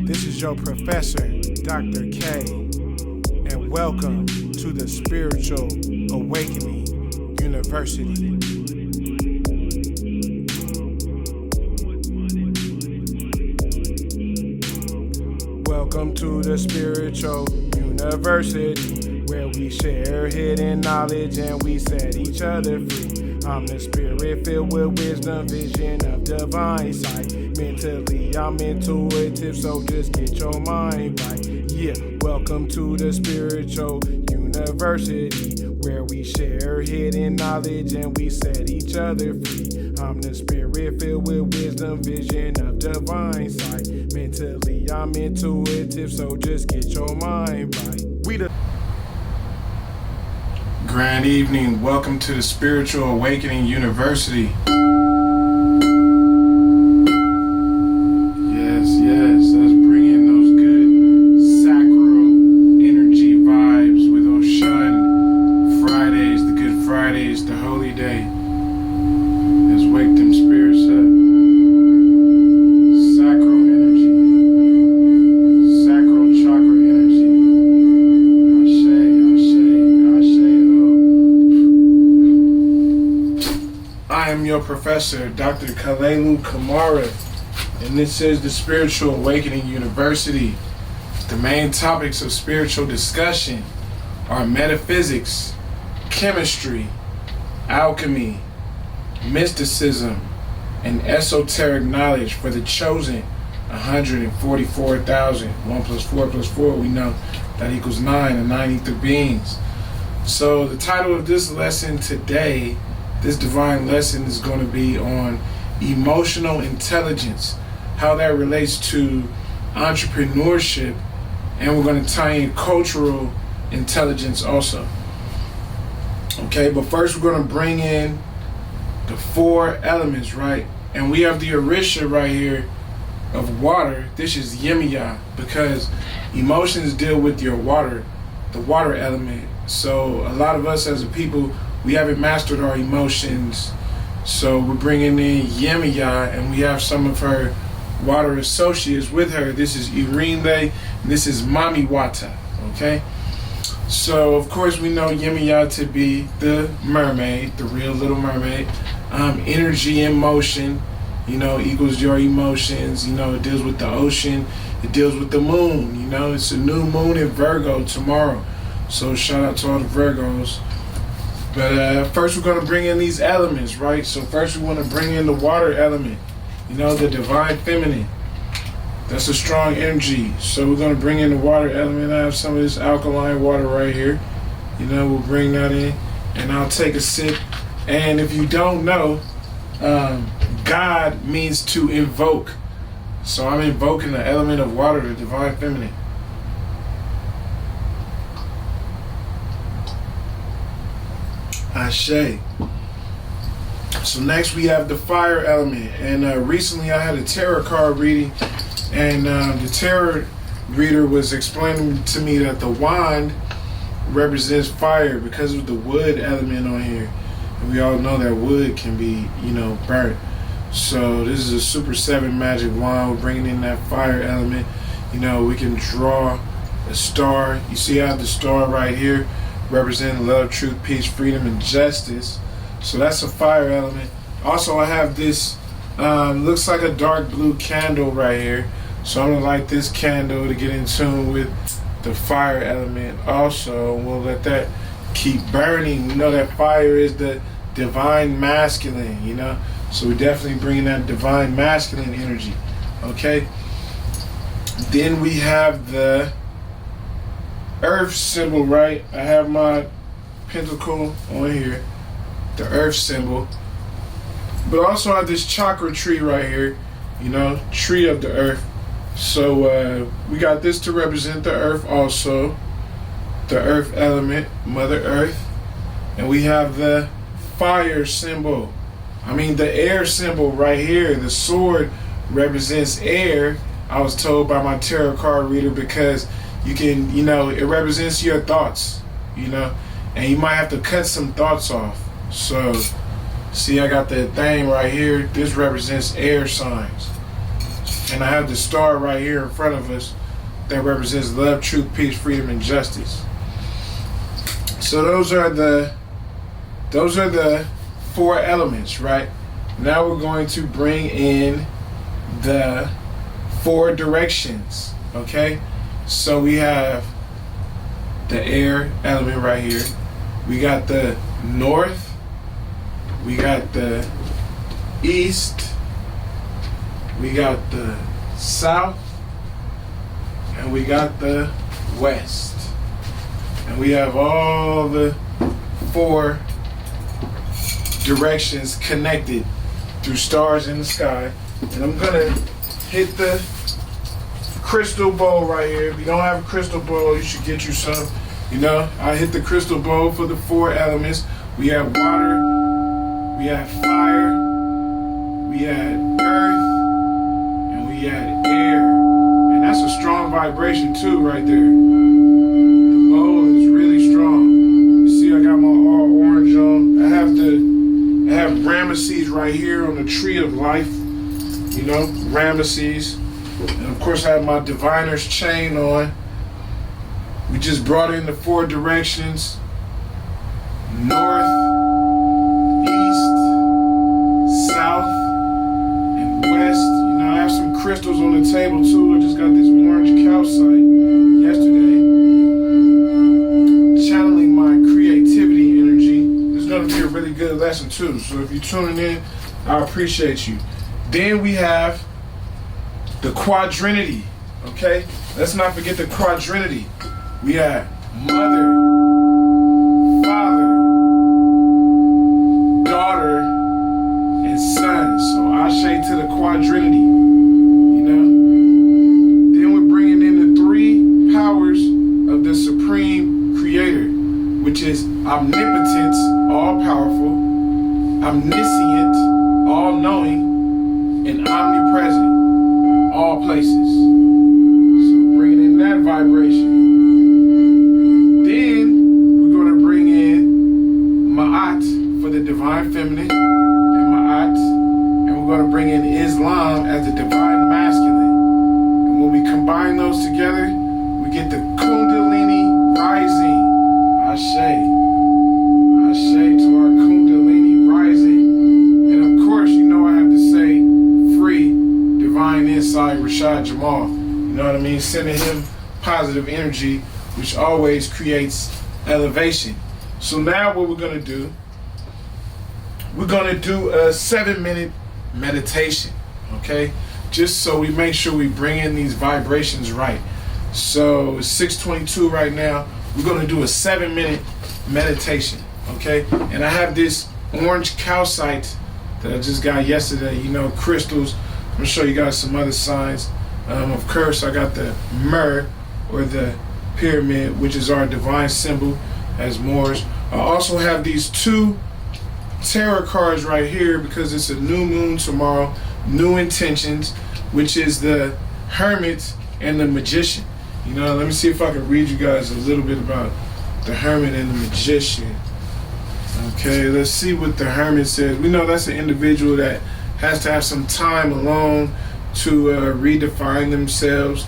This is your professor, Dr. K, and welcome to the Spiritual Awakening University. Welcome to the Spiritual University, where we share hidden knowledge and we set each other free. I'm the spirit filled with wisdom, vision of divine sight. Mentally, I'm intuitive, so just get your mind right. Yeah, welcome to the Spiritual University, where we share hidden knowledge and we set each other free. I'm the spirit filled with wisdom, vision of divine sight. Mentally, I'm intuitive, so just get your mind right. Grand evening. Welcome to the Spiritual Awakening University. Yes, let's bring in those good sacral energy vibes with those Shun Fridays, the Good Fridays, the holy day. Let's wake them spirits up. Sacral energy, sacral chakra energy. I am your professor, Dr. Kalilu Kamara, and this is the Spiritual Awakening University. The main topics of spiritual discussion are metaphysics, chemistry, alchemy, mysticism, and esoteric knowledge for the chosen 144,000. 1 plus 4 plus 4, we know that equals 9, and 9 ether beings. So the title of this lesson today, this divine lesson, is going to be on emotional intelligence, how that relates to entrepreneurship, and we're going to tie in cultural intelligence also. Okay, but first we're going to bring in the 4 elements, right? And we have the Orisha right here of water. This is Yemiya, because emotions deal with your water, the water element. So a lot of us as a people, we haven't mastered our emotions. So we're bringing in Yemiya, and we have some of her water associates with her. This is Irinle, and this is Mami Wata, okay? So of course we know Yemiya to be the mermaid, the real little mermaid. Energy in motion, equals your emotions. It deals with the ocean, it deals with the moon. It's a new moon in Virgo tomorrow. So shout out to all the Virgos. But first we're going to bring in these elements, right? So first we want to bring in the water element, the divine feminine. That's a strong energy. So we're going to bring in the water element. I have some of this alkaline water right here. We'll bring that in, and I'll take a sip. And if you don't know, God means to invoke. So I'm invoking the element of water, the divine feminine. Ashe. So next we have the fire element, and recently I had a tarot card reading, and the tarot reader was explaining to me that the wand represents fire because of the wood element on here, and we all know that wood can be burnt. So this is a Super 7 magic wand. We're bringing in that fire element. We can draw a star. You see I have the star right here, representing love, truth, peace, freedom, and justice. So that's a fire element. Also, I have this, looks like a dark blue candle right here. So I'm going to light this candle to get in tune with the fire element. Also, we'll let that keep burning. We know that fire is the divine masculine, So we're definitely bringing that divine masculine energy, okay? Then we have the earth symbol, right? I have my pentacle on here, the earth symbol, but also I have this chakra tree right here, tree of the earth. So we got this to represent the earth also, the earth element, Mother Earth. And we have the fire symbol, the air symbol right here. The sword represents air, I was told by my tarot card reader, because you can, it represents your thoughts, and you might have to cut some thoughts off. So, see, I got that thing right here. This represents air signs. And I have the star right here in front of us that represents love, truth, peace, freedom, and justice. So those are the 4 elements, right? Now we're going to bring in the 4 directions, okay? So we have the air element right here. We got the north, we got the east, we got the south, and we got the west. And we have all the 4 directions connected through stars in the sky. And I'm gonna hit the crystal bowl right here. If you don't have a crystal bowl, you should get you some. You know, I hit the crystal bowl for the 4 elements. We have water, we have fire, we had earth, and we had air. And that's a strong vibration too right there. The bowl is really strong. You see I got my all orange on. I have Ramesses right here on the tree of life. You know, Ramesses. And of course I have my diviner's chain on. We just brought in the 4 directions. North, east, south, and west. You know, I have some crystals on the table too. I just got this orange calcite yesterday. Channeling my creativity energy. It's gonna be a really good lesson too. So if you're tuning in, I appreciate you. Then we have the quadrinity, okay? Let's not forget the quadrinity. We have mother, father, daughter, and son. So Ashe to the quadrinity, you know? Then we're bringing in the 3 powers of the supreme creator, which is omnipotence, all-powerful, omniscient, all-knowing, and omnipresent, all places. So bringing in that vibration. For the divine feminine and Ma'at, and we're going to bring in Islam as the divine masculine. And when we combine those together, we get the Kundalini rising. Ashe. Ashe to our Kundalini rising. And of course, you know I have to say, free divine insight, Rashad Jamal. You know what I mean? Sending him positive energy, which always creates elevation. So now what we're going to do, we're going to do a 7-minute meditation, okay? Just so we make sure we bring in these vibrations right. So it's 6:22 right now. We're going to do a 7-minute meditation, okay? And I have this orange calcite that I just got yesterday, you know, crystals. I'm going to show you guys some other signs. Of course, I got the myrrh, or the pyramid, which is our divine symbol as Moors. I also have these 2 tarot cards right here because it's a new moon tomorrow, new intentions, which is the Hermit and the Magician. You know, let me see if I can read you guys a little bit about the Hermit and the Magician. Okay, let's see what the Hermit says. We know that's an individual that has to have some time alone to redefine themselves.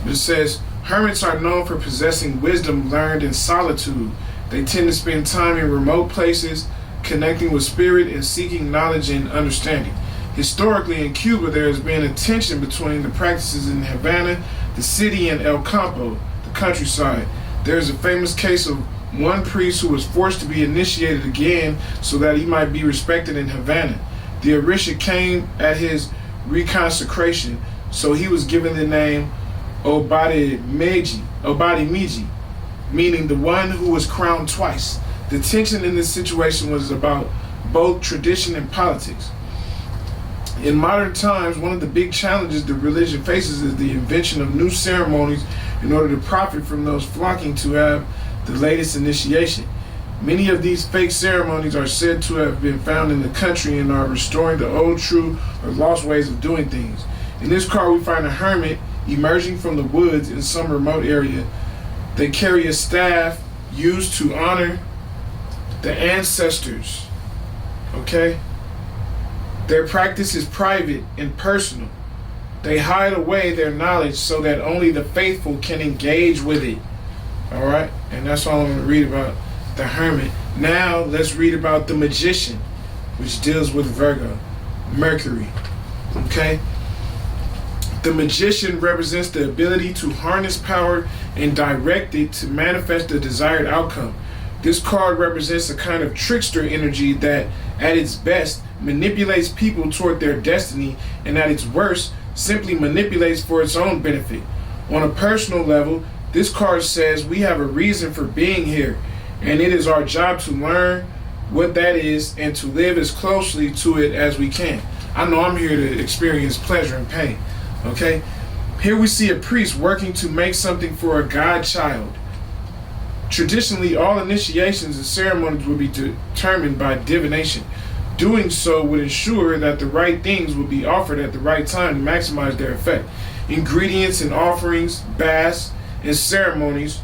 It says, hermits are known for possessing wisdom learned in solitude. They tend to spend time in remote places, connecting with spirit and seeking knowledge and understanding. Historically, in Cuba, there has been a tension between the practices in Havana, the city, and El Campo, the countryside. There is a famous case of one priest who was forced to be initiated again so that he might be respected in Havana. The Orisha came at his reconsecration, so he was given the name Obadimiji, meaning the one who was crowned twice. The tension in this situation was about both tradition and politics. In modern times, one of the big challenges the religion faces is the invention of new ceremonies in order to profit from those flocking to have the latest initiation. Many of these fake ceremonies are said to have been found in the country and are restoring the old, true, or lost ways of doing things. In this card, we find a hermit emerging from the woods in some remote area. They carry a staff used to honor the ancestors. Okay? Their practice is private and personal. They hide away their knowledge so that only the faithful can engage with it. All right? And that's all I'm going to read about the hermit. Now, let's read about the magician, which deals with Virgo, Mercury. Okay? The magician represents the ability to harness power and direct it to manifest the desired outcome. This card represents a kind of trickster energy that, at its best, manipulates people toward their destiny, and at its worst, simply manipulates for its own benefit. On a personal level, this card says we have a reason for being here, and it is our job to learn what that is and to live as closely to it as we can. I know I'm here to experience pleasure and pain. Okay? Here we see a priest working to make something for a godchild. Traditionally, all initiations and ceremonies will be determined by divination. Doing so would ensure that the right things would be offered at the right time to maximize their effect. Ingredients and offerings, baths, and ceremonies,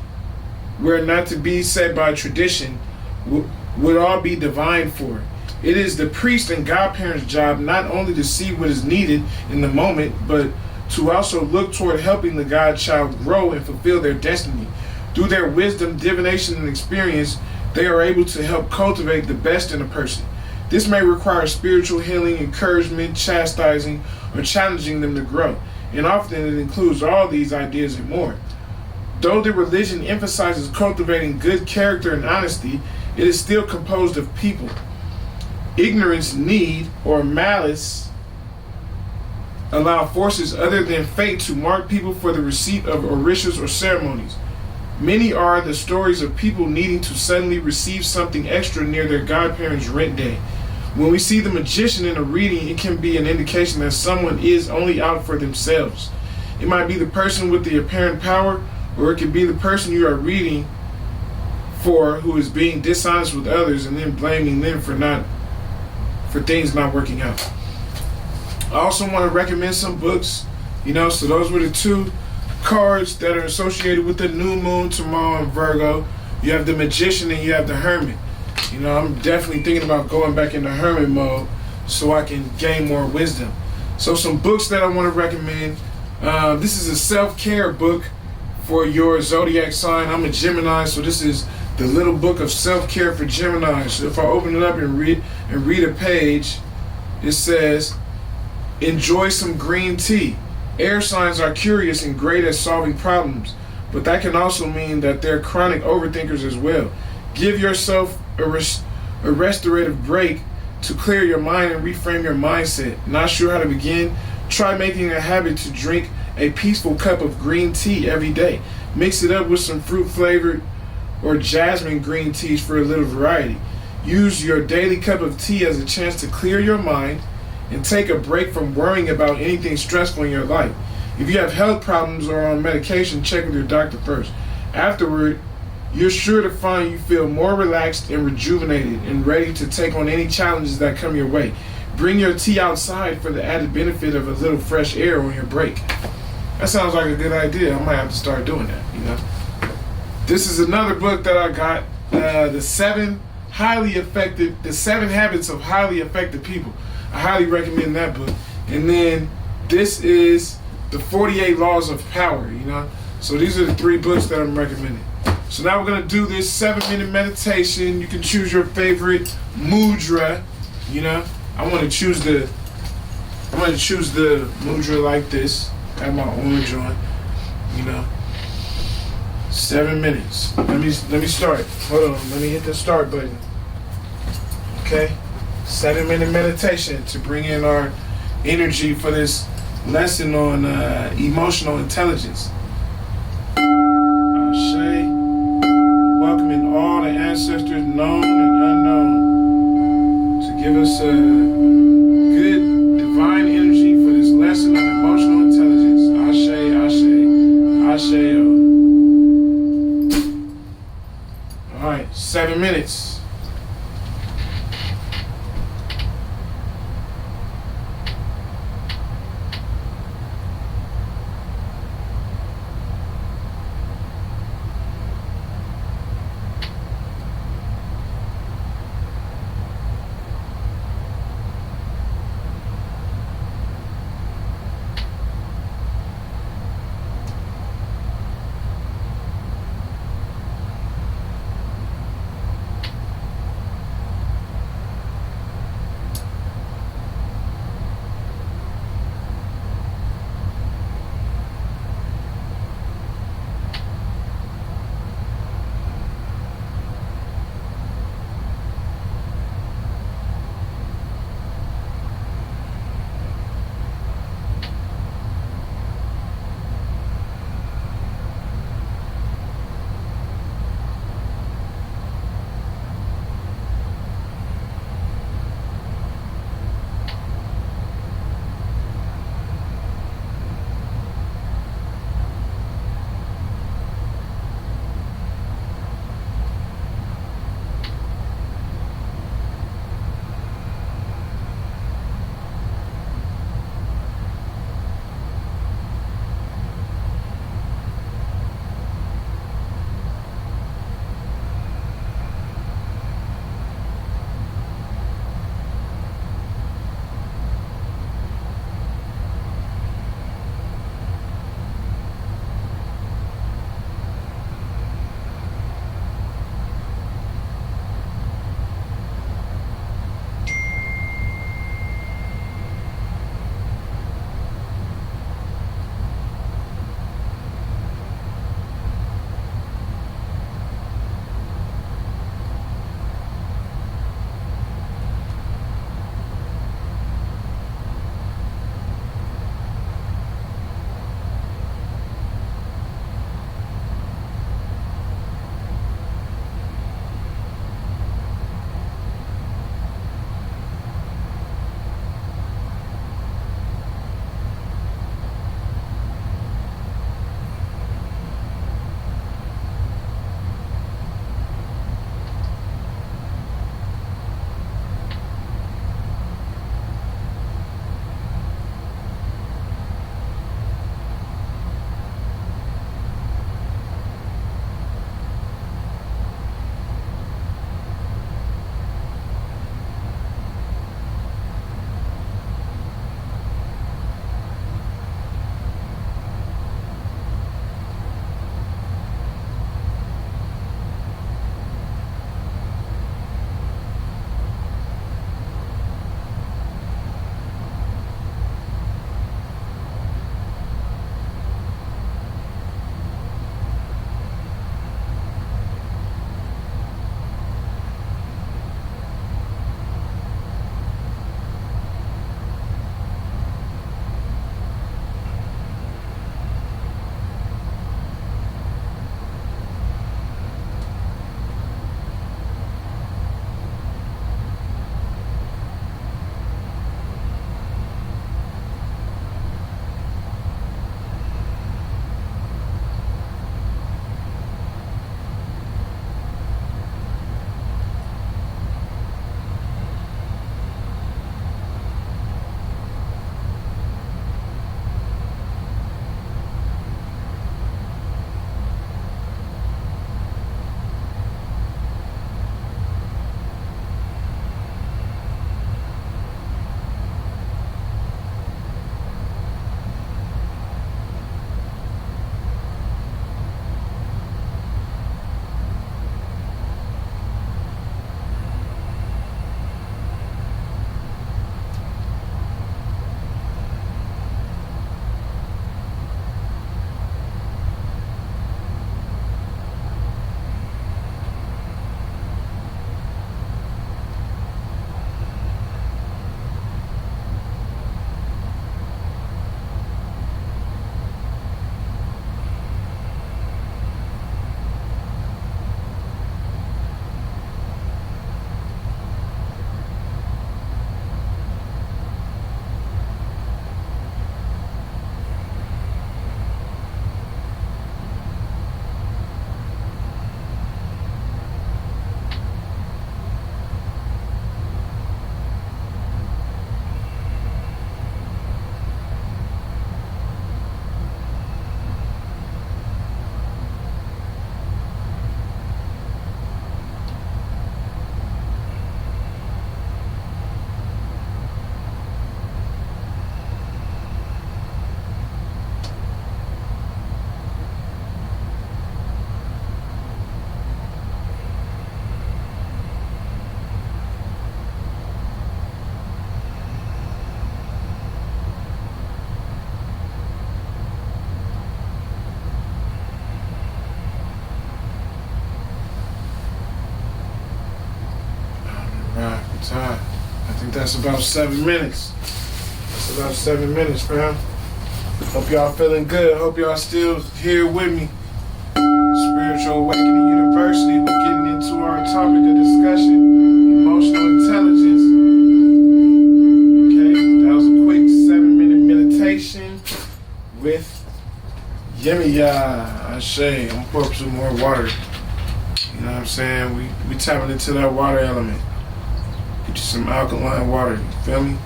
were not to be said by tradition, would all be divine for it. It is the priest and godparent's job not only to see what is needed in the moment, but to also look toward helping the godchild grow and fulfill their destiny. Through their wisdom, divination, and experience, they are able to help cultivate the best in a person. This may require spiritual healing, encouragement, chastising, or challenging them to grow. And often it includes all these ideas and more. Though the religion emphasizes cultivating good character and honesty, it is still composed of people. Ignorance, need, or malice allow forces other than fate to mark people for the receipt of orishas or ceremonies. Many are the stories of people needing to suddenly receive something extra near their godparents' rent day. When we see the magician in a reading, it can be an indication that someone is only out for themselves. It might be the person with the apparent power, or it could be the person you are reading for who is being dishonest with others and then blaming them for things not working out. I also want to recommend some books, so those were the two cards that are associated with the new moon tomorrow in Virgo. You have the magician and you have the hermit. I'm definitely thinking about going back into hermit mode so I can gain more wisdom. So some books that I want to recommend. This is a self-care book for your zodiac sign. I'm a Gemini, so this is the little book of self-care for Gemini. So if I open it up and read a page, it says, enjoy some green tea. Air signs are curious and great at solving problems, but that can also mean that they're chronic overthinkers as well. Give yourself a restorative break to clear your mind and reframe your mindset. Not sure how to begin? Try making a habit to drink a peaceful cup of green tea every day. Mix it up with some fruit-flavored or jasmine green teas for a little variety. Use your daily cup of tea as a chance to clear your mind and take a break from worrying about anything stressful in your life. If you have health problems or on medication, check with your doctor first. Afterward, you're sure to find you feel more relaxed and rejuvenated and ready to take on any challenges that come your way. Bring your tea outside for the added benefit of a little fresh air on your break. That sounds like a good idea. I might have to start doing that, This is another book that I got, The 7 Habits of Highly Effective People. I highly recommend that book. And then this is The 48 Laws of Power, So these are the 3 books that I'm recommending. So now we're going to do this 7-minute meditation. You can choose your favorite mudra, I want to choose the mudra like this. I have my orange on, 7 minutes. Let me start. Hold on, let me hit the start button. Okay? 7-minute meditation to bring in our energy for this lesson on emotional intelligence. Ashe, welcoming all the ancestors known and unknown to give us a good divine energy for this lesson on emotional intelligence. Ashe, Ashe, Ashe. All right, 7 minutes. time. I think that's about 7 minutes. That's about 7 minutes, fam. Hope y'all feeling good. Hope y'all still here with me. Spiritual Awakening University. We're getting into our topic of discussion, emotional intelligence. Okay, that was a quick 7-minute meditation with Yemiya Ashe. I'm gonna pour up some more water. You know what I'm saying? We tapping into that water element. Get you some alkaline water. You feel me?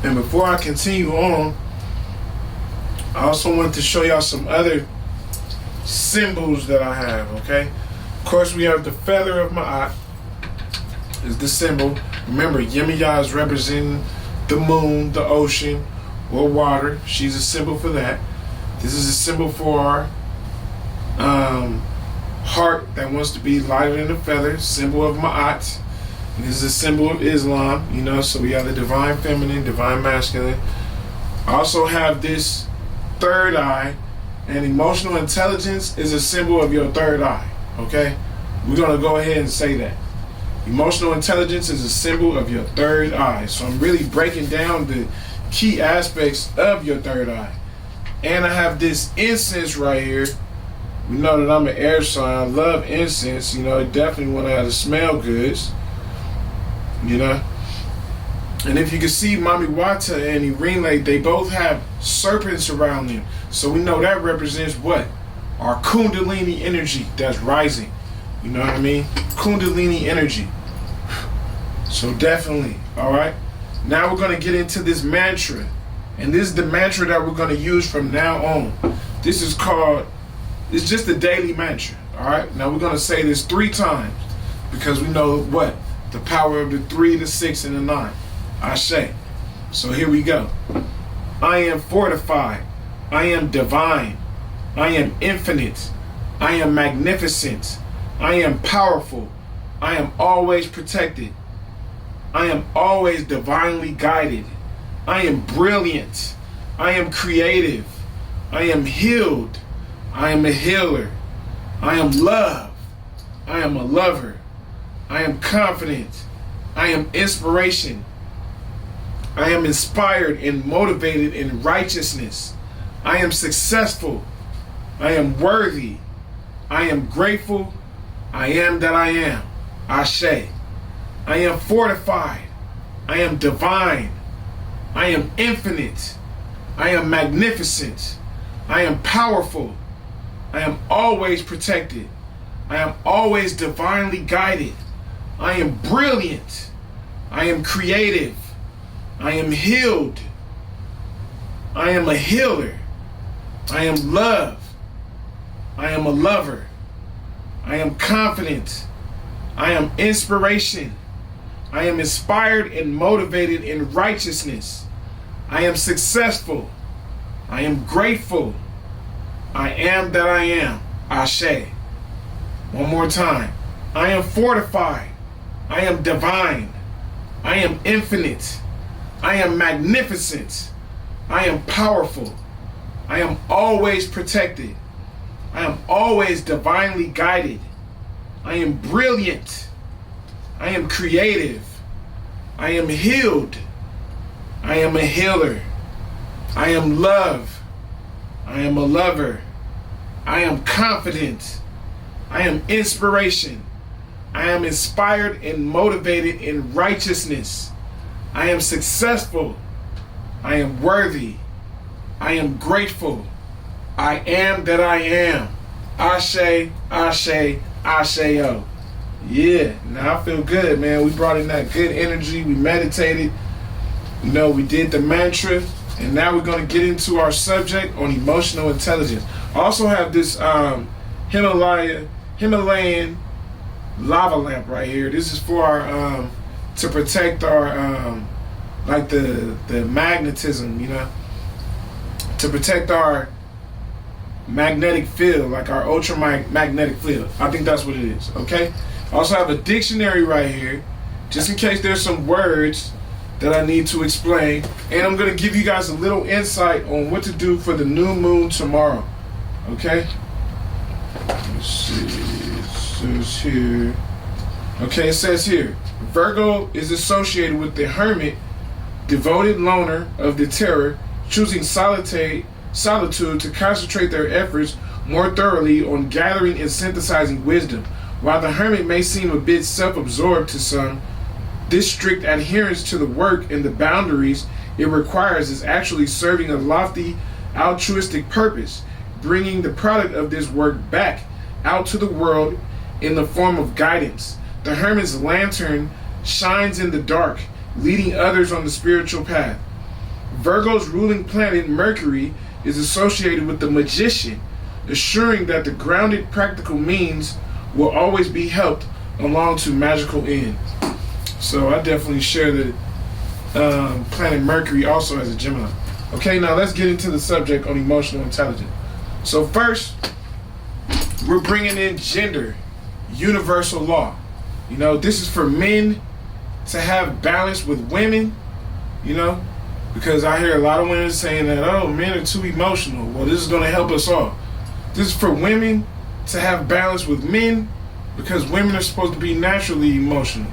And before I continue on, I also wanted to show y'all some other symbols that I have, okay? Of course, we have the feather of Ma'at is the symbol. Remember, Yemiya is representing the moon, the ocean, or water. She's a symbol for that. This is a symbol for our heart that wants to be lighter than a feather, symbol of Ma'at. This is a symbol of Islam, you know, so we have the divine feminine, divine masculine. I also have this third eye, and emotional intelligence is a symbol of your third eye, okay? We're going to go ahead and say that. Emotional intelligence is a symbol of your third eye. So I'm really breaking down the key aspects of your third eye. And I have this incense right here. We know that I'm an air sign. I love incense. You know, I definitely want to have to smell good. You know, and if you can see Mami Wata and Irinle, they both have serpents around them. So we know that represents what? Our Kundalini energy that's rising. You know what I mean? Kundalini energy. So definitely, all right? Now we're going to get into this mantra. And this is the mantra that we're going to use from now on. This is called, it's just a daily mantra, all right? Now we're going to say this 3 times because we know what? The power of the 3, the 6, and the 9. Ashe. So here we go. I am fortified. I am divine. I am infinite. I am magnificent. I am powerful. I am always protected. I am always divinely guided. I am brilliant. I am creative. I am healed. I am a healer. I am love. I am a lover. I am confident. I am inspiration. I am inspired and motivated in righteousness. I am successful. I am worthy. I am grateful. I am that I am. Ashe. I am fortified. I am divine. I am infinite. I am magnificent. I am powerful. I am always protected. I am always divinely guided. I am brilliant. I am creative. I am healed. I am a healer. I am love. I am a lover. I am confident. I am inspiration. I am inspired and motivated in righteousness. I am successful. I am grateful. I am that I am. Ashe. One more time. I am fortified. I am divine. I am infinite. I am magnificent. I am powerful. I am always protected. I am always divinely guided. I am brilliant. I am creative. I am healed. I am a healer. I am love. I am a lover. I am confident. I am inspiration. I am inspired and motivated in righteousness. I am successful. I am worthy. I am grateful. I am that I am. Ashe, Ashe, Asheo. Yeah, now I feel good, man. We brought in that good energy. We meditated. You know, we did the mantra. And now we're going to get into our subject on emotional intelligence. I also have this Himalayan lava lamp right here. This is for our to protect our like the magnetism, you know, to protect our magnetic field, like our ultramagnetic field. I think that's what it is. Okay. I also have a dictionary right here, just in case there's some words that I need to explain, and I'm going to give you guys a little insight on what to do for the new moon tomorrow. Okay. Let me Let's see. It says here. Okay, it says here, Virgo is associated with the hermit, devoted loner of the terror, choosing solitude to concentrate their efforts more thoroughly on gathering and synthesizing wisdom. While the hermit may seem a bit self-absorbed to some, this strict adherence to the work and the boundaries it requires is actually serving a lofty altruistic purpose, bringing the product of this work back out to the world in the form of guidance. The hermit's lantern shines in the dark, leading others on the spiritual path. Virgo's ruling planet, Mercury, is associated with the magician, assuring that the grounded practical means will always be helped along to magical ends. So I definitely share the planet Mercury also as a Gemini. Okay, now let's get into the subject on emotional intelligence. So first, we're bringing in gender, universal law. You know, this is for men to have balance with women, you know, because I hear a lot of women saying that, oh, men are too emotional. Well, this is going to help us all. This is for women to have balance with men, because women are supposed to be naturally emotional,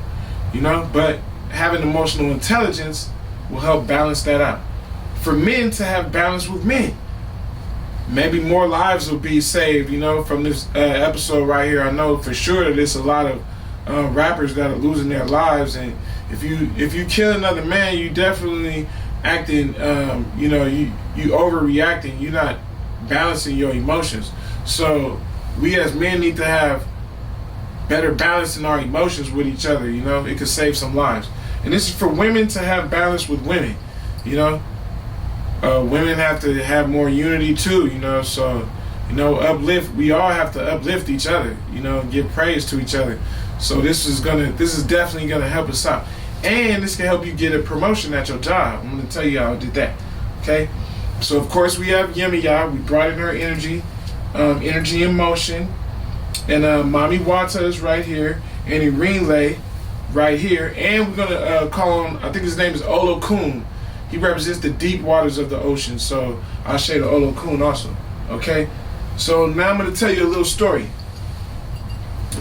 you know, but having emotional intelligence will help balance that out. For men to have balance with men, maybe more lives will be saved, you know, from this episode right here. I know for sure that there's a lot of rappers that are losing their lives, and if you kill another man, you definitely acting, you know, you overreacting. You're not balancing your emotions. So we as men need to have better balance in our emotions with each other. You know, it could save some lives. And this is for women to have balance with women. You know, women have to have more unity too. You know, so you know, uplift. We all have to uplift each other. You know, and give praise to each other. So this is definitely gonna help us out, and this can help you get a promotion at your job. I'm gonna tell you how I did that. Okay, so of course we have Yemiya. We brought in her energy, energy in motion, and Mami Wata is right here, and Irinle right here, and we're gonna call him. I think his name is Olo Kun. He represents the deep waters of the ocean. So I'll share the Olo Kun also. Okay, so now I'm gonna tell you a little story.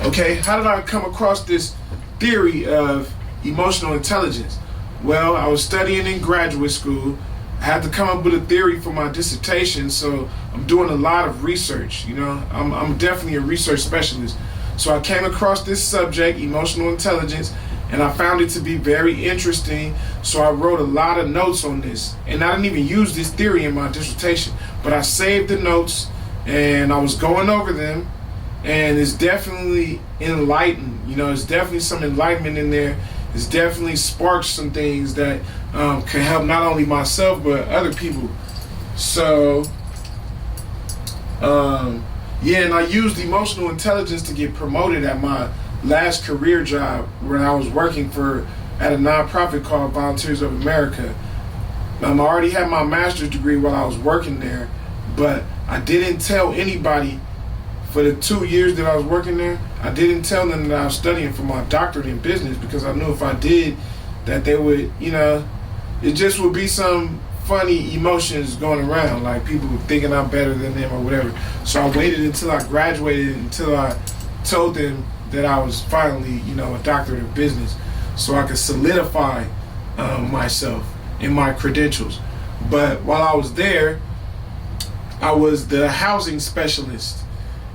Okay, how did I come across this theory of emotional intelligence? Well, I was studying in graduate school. I had to come up with a theory for my dissertation, so I'm doing a lot of research. You know, I'm definitely a research specialist. So I came across this subject, emotional intelligence, and I found it to be very interesting. So I wrote a lot of notes on this, and I didn't even use this theory in my dissertation, but I saved the notes and I was going over them. And it's definitely enlightened. You know, it's definitely some enlightenment in there. It's definitely sparked some things that can help not only myself but other people. So, yeah, and I used emotional intelligence to get promoted at my last career job when I was working at a nonprofit called Volunteers of America. I already had my master's degree while I was working there, but I didn't tell anybody. For the 2 years that I was working there, I didn't tell them that I was studying for my doctorate in business, because I knew if I did, that they would, you know, it just would be some funny emotions going around, like people thinking I'm better than them or whatever. So I waited until I graduated, until I told them that I was finally, you know, a doctorate of business, so I could solidify myself and my credentials. But while I was there, I was the housing specialist.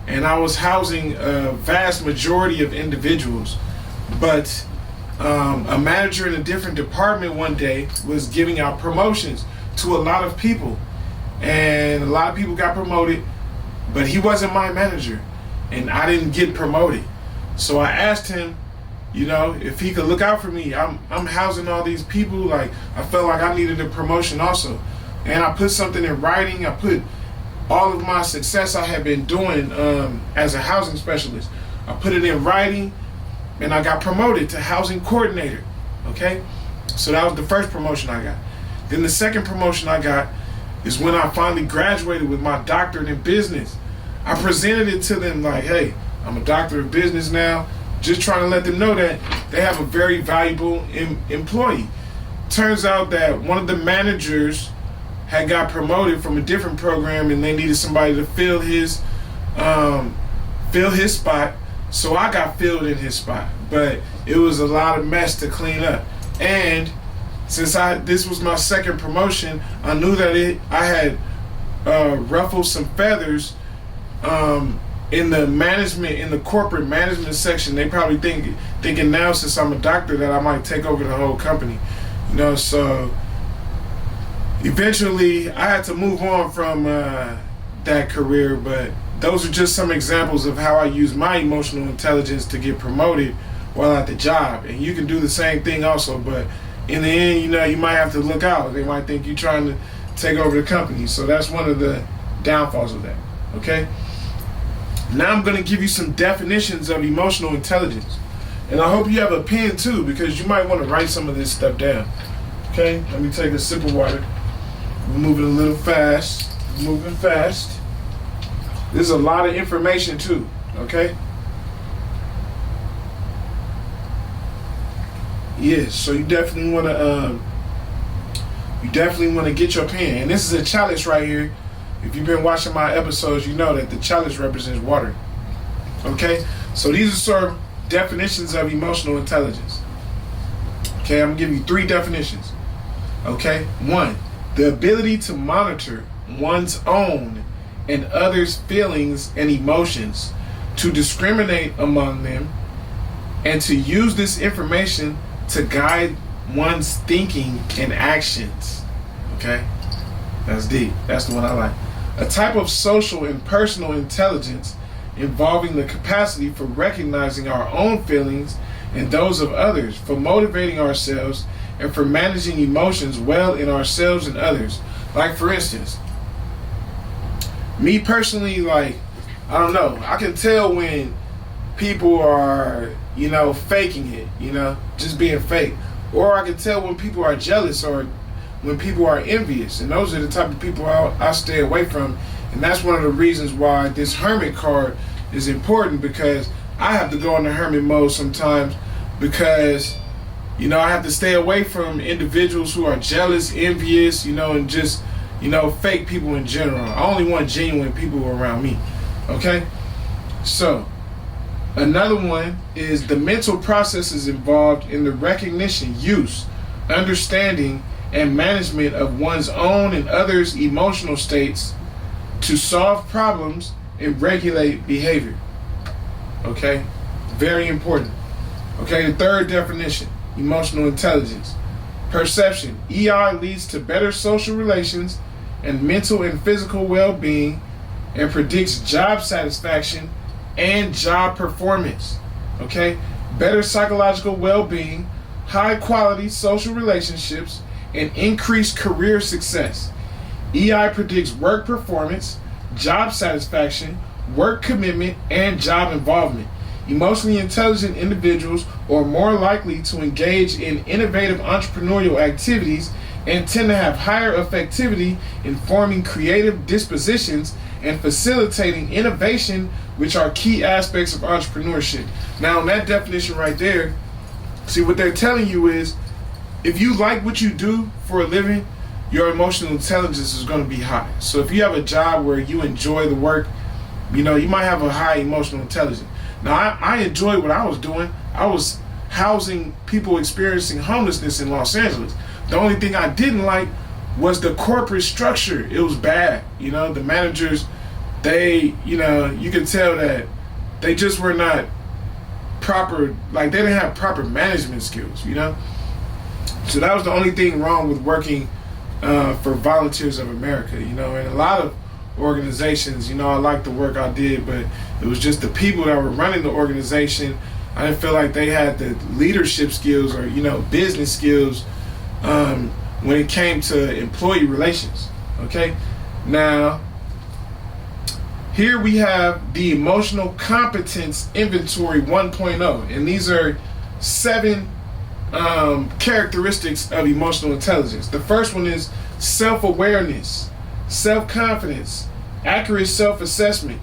And I was housing a vast majority of individuals. But a manager in a different department one day was giving out promotions to a lot of people. And a lot of people got promoted, but he wasn't my manager. And I didn't get promoted. So I asked him, you know, if he could look out for me. I'm housing all these people. Like, I felt like I needed a promotion also. And I put something in writing. I put all of my success I had been doing as a housing specialist. I put it in writing, and I got promoted to housing coordinator. Okay, so that was the first promotion I got. Then the second promotion I got is when I finally graduated with my doctorate in business. I presented it to them like, hey, I'm a doctor of business now, just trying to let them know that they have a very valuable employee. Turns out that one of the managers had got promoted from a different program, and they needed somebody to fill fill his spot. So I got filled in his spot. But it was a lot of mess to clean up. And since this was my second promotion, I knew that I had ruffled some feathers in the corporate management section. They probably thinking now, since I'm a doctor, that I might take over the whole company. So eventually I had to move on from that career, but those are just some examples of how I use my emotional intelligence to get promoted while at the job. And you can do the same thing also, but in the end, you might have to look out. They might think you're trying to take over the company. So that's one of the downfalls of that. Okay? Now I'm going to give you some definitions of emotional intelligence. And I hope you have a pen too, because you might want to write some of this stuff down. Okay? Let me take a sip of water. We're moving a little fast. Moving fast. There's a lot of information too. Okay? Yes, so you definitely want to get your pen. And this is a chalice right here. If you've been watching my episodes, you know that the chalice represents water. Okay, so these are some definitions of emotional intelligence. Okay, I'm gonna give you 3 definitions. Okay, 1, the ability to monitor one's own and others' feelings and emotions, to discriminate among them, and to use this information to guide one's thinking and actions. Okay? That's deep. That's the one I like. A type of social and personal intelligence involving the capacity for recognizing our own feelings and those of others, for motivating ourselves, and for managing emotions well in ourselves and others. Like, for instance, me personally, I don't know, I can tell when people are, faking it, just being fake. Or I can tell when people are jealous or when people are envious. And those are the type of people I stay away from. And that's one of the reasons why this hermit card is important, because I have to go into hermit mode sometimes, because, I have to stay away from individuals who are jealous, envious, and just, fake people in general. I only want genuine people around me. Okay? So, another one is the mental processes involved in the recognition, use, understanding, and management of one's own and others' emotional states to solve problems and regulate behavior. Okay? Very important. Okay, the third definition, emotional intelligence. Perception. EI leads to better social relations and mental and physical well-being, and predicts job satisfaction and job performance. Okay? Better psychological well-being, high quality social relationships, and increased career success. EI predicts work performance, job satisfaction, work commitment, and job involvement. Emotionally intelligent individuals are more likely to engage in innovative entrepreneurial activities and tend to have higher effectivity in forming creative dispositions and facilitating innovation, which are key aspects of entrepreneurship. Now, in that definition right there, see, what they're telling you is, if you like what you do for a living, your emotional intelligence is going to be high. So if you have a job where you enjoy the work, you might have a high emotional intelligence. Now, I enjoyed what I was doing. I was housing people experiencing homelessness in Los Angeles. The only thing I didn't like was the corporate structure. It was bad. The managers, they, you could tell that they just were not proper, they didn't have proper management skills, So that was the only thing wrong with working for Volunteers of America, and a lot of organizations, I liked the work I did, but it was just the people that were running the organization. I didn't feel like they had the leadership skills or, business skills when it came to employee relations. Okay? Now, here we have the Emotional Competence Inventory 1.0, and these are 7 characteristics of emotional intelligence. The first one is self-awareness, self-confidence, accurate self-assessment.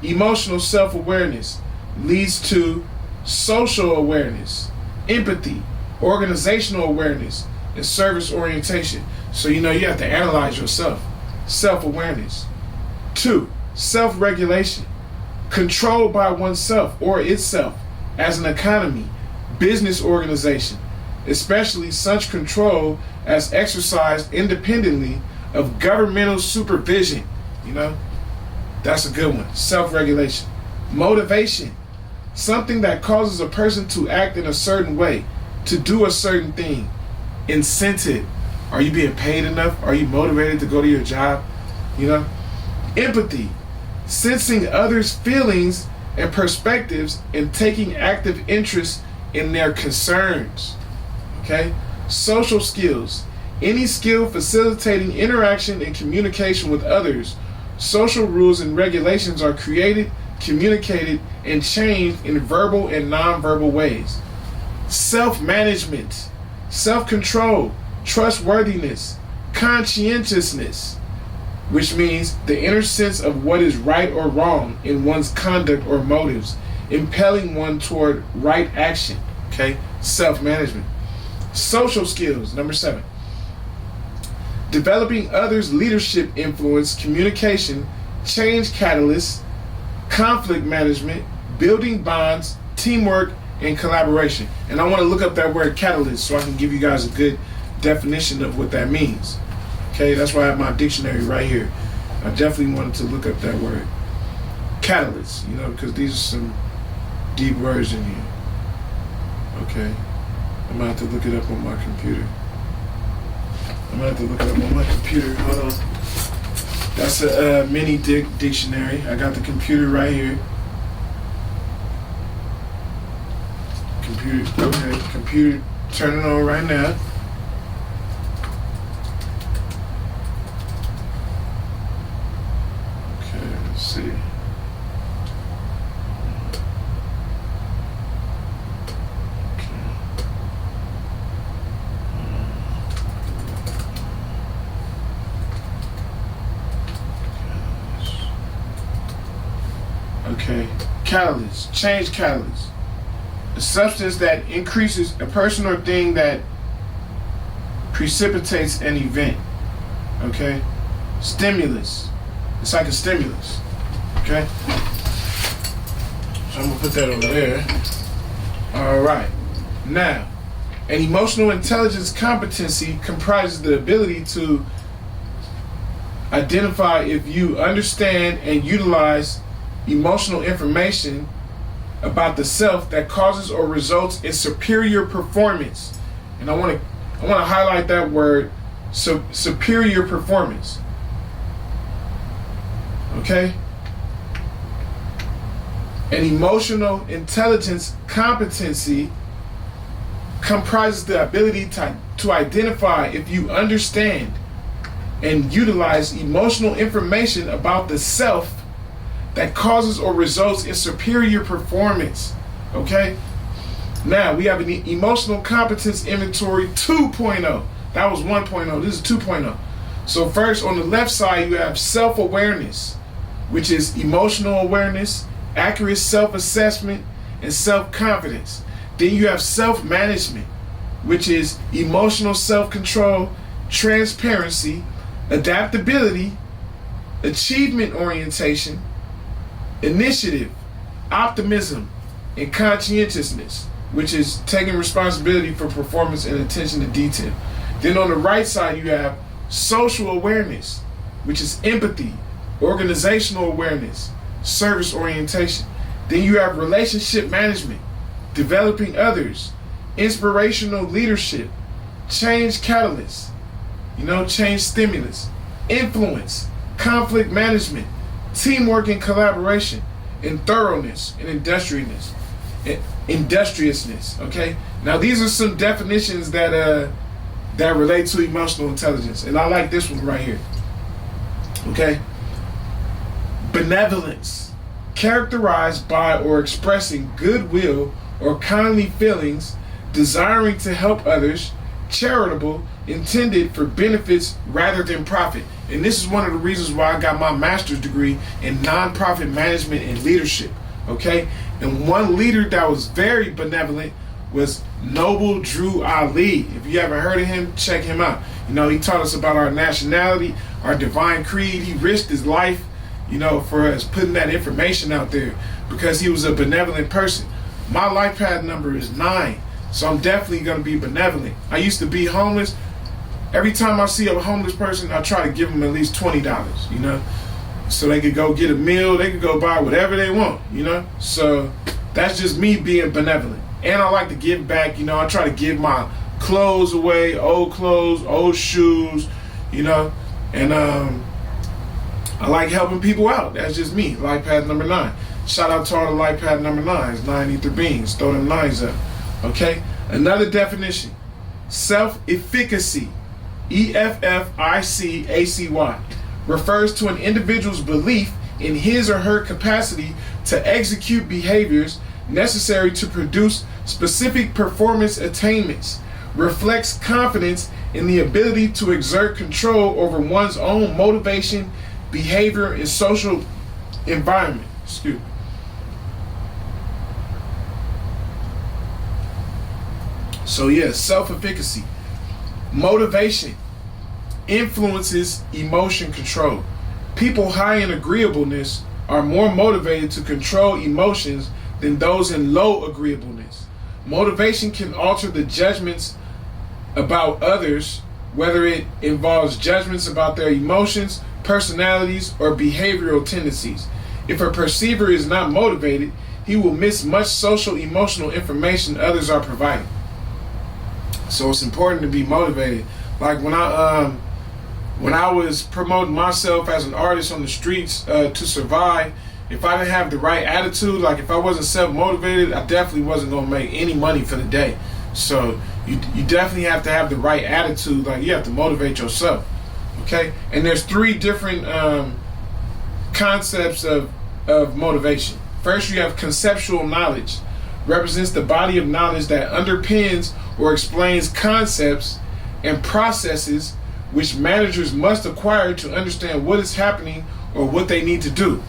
Emotional self-awareness leads to social awareness, empathy, organizational awareness, and service orientation. So you have to analyze yourself. Self-awareness. 2, self-regulation. Controlled by oneself or itself as an economy, business organization, especially such control as exercised independently of governmental supervision. That's a good one. Self-regulation. Motivation, something that causes a person to act in a certain way, to do a certain thing. Incentive, are you being paid enough? Are you motivated to go to your job? Empathy, sensing others' feelings and perspectives and taking active interest in their concerns. Okay? Social skills, any skill facilitating interaction and communication with others. Social rules and regulations are created, communicated, and changed in verbal and nonverbal ways. Self-management, self-control, trustworthiness, conscientiousness, which means the inner sense of what is right or wrong in one's conduct or motives, impelling one toward right action. Okay? Self-management. Social skills, number 7. Developing others' leadership influence, communication, change catalysts, conflict management, building bonds, teamwork, and collaboration. And I want to look up that word catalyst so I can give you guys a good definition of what that means. Okay, that's why I have my dictionary right here. I definitely wanted to look up that word. Catalyst, because these are some deep words in here. Okay, I'm going to have to look it up on my computer. Hold on. That's a mini dictionary. I got the computer right here. Computer turning on right now. Okay, let's see. Okay, catalyst, change catalyst. A substance that increases a person or thing that precipitates an event. Okay? Stimulus. It's like a stimulus. Okay? So I'm going to put that over there. Alright. Now, an emotional intelligence competency comprises the ability to identify if you understand and utilize emotional information about the self that causes or results in superior performance. And I want to highlight that word, superior performance. Okay? An emotional intelligence competency comprises the ability to identify if you understand and utilize emotional information about the self that causes or results in superior performance. Okay? Now, we have an emotional competence inventory 2.0. That was 1.0. This is 2.0. So first, on the left side, you have self-awareness, which is emotional awareness, accurate self-assessment, and self-confidence. Then you have self-management, which is emotional self-control, transparency, adaptability, achievement orientation, initiative, optimism, and conscientiousness, which is taking responsibility for performance and attention to detail. Then on the right side, you have social awareness, which is empathy, organizational awareness, service orientation. Then you have relationship management, developing others, inspirational leadership, change catalyst, change stimulus, influence, conflict management, teamwork and collaboration, and thoroughness and industriousness. Okay? Now these are some definitions that relate to emotional intelligence. And I like this one right here. Okay? Benevolence, characterized by or expressing goodwill or kindly feelings, desiring to help others, charitable, intended for benefits rather than profit. And this is one of the reasons why I got my master's degree in nonprofit management and leadership. Okay? And one leader that was very benevolent was Noble Drew Ali. If you haven't heard of him, check him out. He taught us about our nationality, our divine creed. He risked his life for us putting that information out there, because he was a benevolent person. My life path number is 9, so I'm definitely going to be benevolent. I used to be homeless. Every time I see a homeless person, I try to give them at least $20, so they could go get a meal, they could go buy whatever they want, So that's just me being benevolent. And I like to give back, I try to give my clothes away, old clothes, old shoes, and I like helping people out. That's just me. Life path number 9. Shout out to all the life path number 9s, 9 ether beings. Throw them 9s up. Okay? Another definition. Self-efficacy. EFFICACY. Refers to an individual's belief in his or her capacity to execute behaviors necessary to produce specific performance attainments. Reflects confidence in the ability to exert control over one's own motivation, behavior, and social environment. Excuse me. So yeah, self-efficacy. Motivation influences emotion control. People high in agreeableness are more motivated to control emotions than those in low agreeableness. Motivation can alter the judgments about others, whether it involves judgments about their emotions, personalities, or behavioral tendencies. If a perceiver is not motivated, he will miss much social emotional information others are providing. So it's important to be motivated. Like when I was promoting myself as an artist on the streets to survive, if I didn't have the right attitude, like if I wasn't self-motivated, I definitely wasn't going to make any money for the day. So you definitely have to have the right attitude. Like you have to motivate yourself. Okay? And there's 3 different concepts of motivation. First, you have conceptual knowledge. Represents the body of knowledge that underpins or explains concepts and processes which managers must acquire to understand what is happening or what they need to do.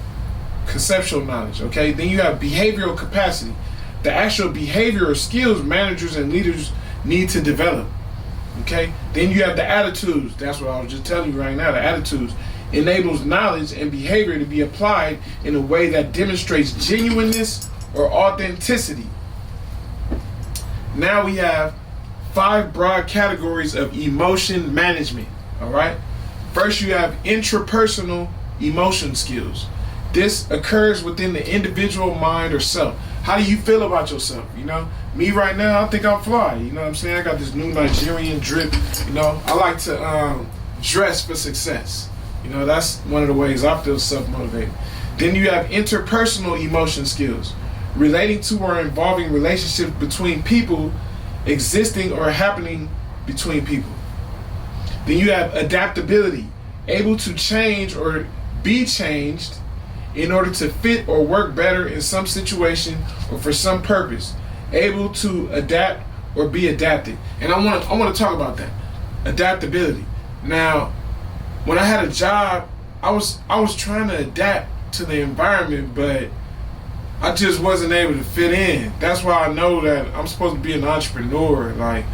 Conceptual knowledge, okay? Then you have behavioral capacity. The actual behavior or skills managers and leaders need to develop, okay? Then you have the attitudes. That's what I was just telling you right now. The attitudes enables knowledge and behavior to be applied in a way that demonstrates genuineness or authenticity. Now we have 5 broad categories of emotion management, all right? First, you have intrapersonal emotion skills. This occurs within the individual mind or self. How do you feel about yourself? Me right now, I think I'm fly. You know what I'm saying? I got this new Nigerian drip. I like to dress for success. That's one of the ways I feel self-motivated. Then you have interpersonal emotion skills, relating to or involving relationships between people, existing or happening between people. Then you have adaptability, able to change or be changed in order to fit or work better in some situation or for some purpose, able to adapt or be adapted. And I want to talk about that, adaptability. Now, when I had a job, I was trying to adapt to the environment, but I just wasn't able to fit in. That's why I know that I'm supposed to be an entrepreneur. Like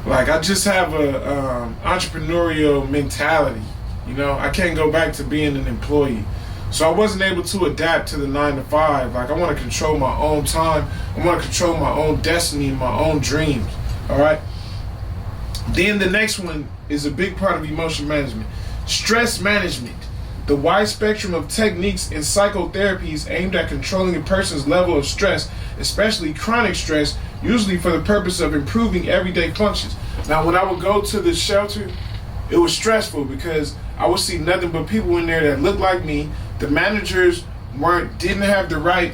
I just have a entrepreneurial mentality. I can't go back to being an employee. So I wasn't able to adapt to the 9 to 5. Like I want to control my own time. I want to control my own destiny and my own dreams. All right. Then the next one is a big part of emotion management. Stress management. The wide spectrum of techniques and psychotherapies aimed at controlling a person's level of stress, especially chronic stress, usually for the purpose of improving everyday functions. Now, when I would go to the shelter, it was stressful because I would see nothing but people in there that looked like me. The managers didn't have the right,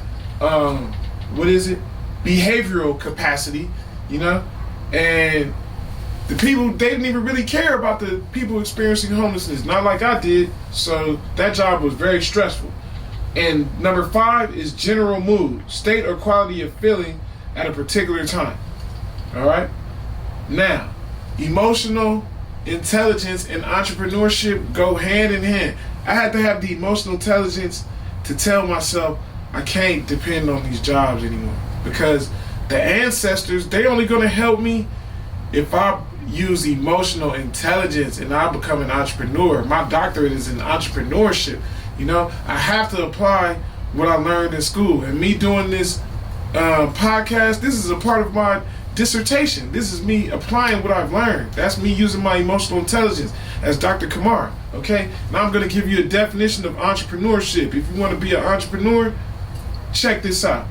behavioral capacity, and the people, they didn't even really care about the people experiencing homelessness, not like I did. So that job was very stressful. And number 5 is general mood, state or quality of feeling at a particular time. All right. Now, emotional intelligence and entrepreneurship go hand in hand. I had to have the emotional intelligence to tell myself I can't depend on these jobs anymore, because the ancestors, they only going to help me if use emotional intelligence and I become an entrepreneur. My doctorate is in entrepreneurship. You know, I have to apply what I learned in school. And me doing this podcast, this is a part of my dissertation. This is me applying what I've learned. That's me using my emotional intelligence as Dr. Kamara. Okay? Now I'm going to give you a definition of entrepreneurship. If you want to be an entrepreneur, check this out.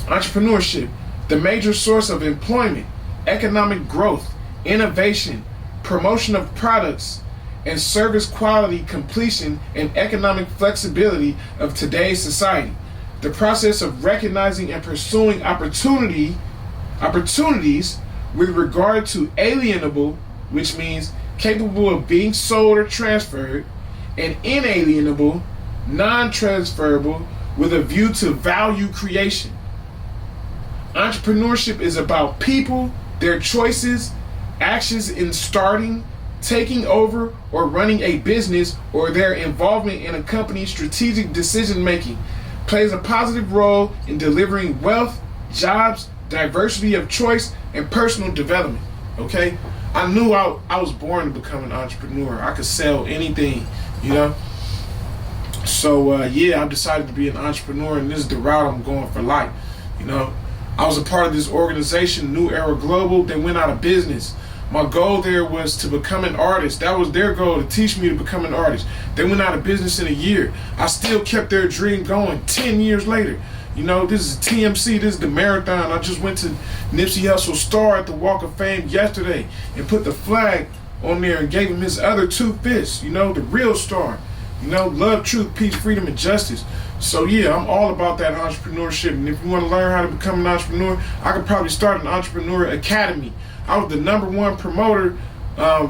Entrepreneurship, the major source of employment, economic growth, innovation, promotion of products, and service quality, completion, and economic flexibility of today's society. The process of recognizing and pursuing opportunities with regard to alienable, which means capable of being sold or transferred, and inalienable, non-transferable, with a view to value creation. Entrepreneurship is about people, their choices, actions in starting, taking over, or running a business, or their involvement in a company's strategic decision making. Plays a positive role in delivering wealth, jobs, diversity of choice, and personal development. Okay? I knew I was born to become an entrepreneur. I could sell anything, you know? So, yeah, I decided to be an entrepreneur, and this is the route I'm going for life, you know? I was a part of this organization, New Era Global. They went out of business. My goal there was to become an artist. That was their goal, to teach me to become an artist. They went out of business in a year. I still kept their dream going 10 years later. You know, this is TMC, this is the marathon. I just went to Nipsey Hussle's star at the Walk of Fame yesterday and put the flag on there and gave him his other 2 fists, you know, the real star. You know, love, truth, peace, freedom, and justice. So yeah, I'm all about that entrepreneurship. And if you want to learn how to become an entrepreneur, I could probably start an entrepreneur academy. I was the #1 promoter,